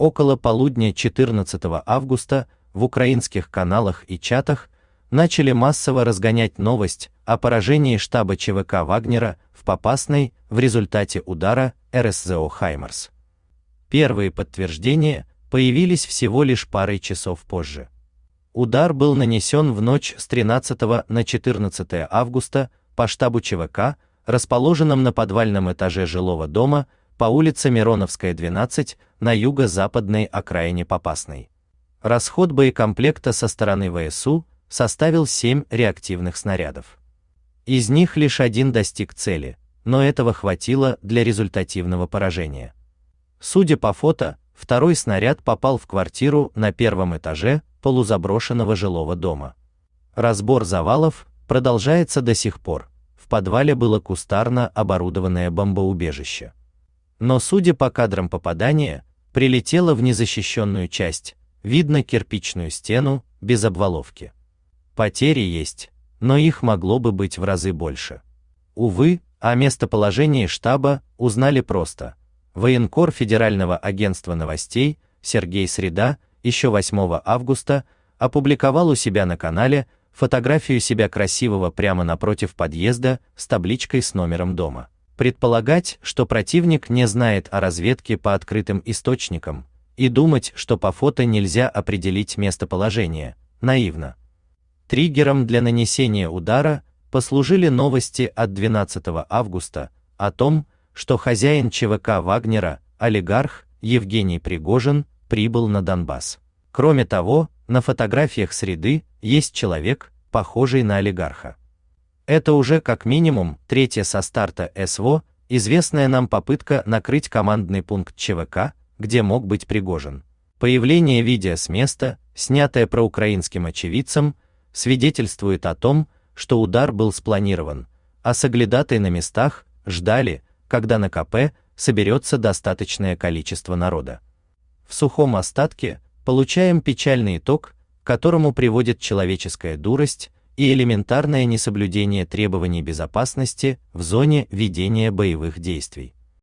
Около полудня 14 августа в украинских каналах и чатах начали массово разгонять новость о поражении штаба ЧВК Вагнера в Попасной в результате удара РСЗО «Хаймарс». Первые подтверждения появились всего лишь парой часов позже. Удар был нанесен в ночь с 13 на 14 августа по штабу ЧВК, расположенном на подвальном этаже жилого дома по улице Мироновская, 12, на юго-западной окраине Попасной. Расход боекомплекта со стороны ВСУ составил 7 реактивных снарядов. Из них лишь один достиг цели, но этого хватило для результативного поражения. Судя по фото, второй снаряд попал в квартиру на первом этаже полузаброшенного жилого дома. Разбор завалов продолжается до сих пор. В подвале было кустарно оборудованное бомбоубежище. Но судя по кадрам попадания, прилетело в незащищенную часть, видно кирпичную стену, без обваловки. Потери есть, но их могло бы быть в разы больше. Увы, о местоположении штаба узнали просто. Военкор Федерального агентства новостей Сергей Среда еще 8 августа опубликовал у себя на канале фотографию себя красивого прямо напротив подъезда с табличкой с номером дома. Предполагать, что противник не знает о разведке по открытым источникам, и думать, что по фото нельзя определить местоположение, наивно. Триггером для нанесения удара послужили новости от 12 августа о том, что хозяин ЧВК Вагнера, олигарх Евгений Пригожин, прибыл на Донбасс. Кроме того, на фотографиях Среды есть человек, похожий на олигарха. Это уже как минимум третья со старта СВО, известная нам попытка накрыть командный пункт ЧВК, где мог быть Пригожин. Появление видео с места, снятое проукраинским очевидцем, свидетельствует о том, что удар был спланирован, а соглядатые на местах ждали, когда на КП соберется достаточное количество народа. В сухом остатке получаем печальный итог, к которому приводит человеческая дурость и элементарное несоблюдение требований безопасности в зоне ведения боевых действий.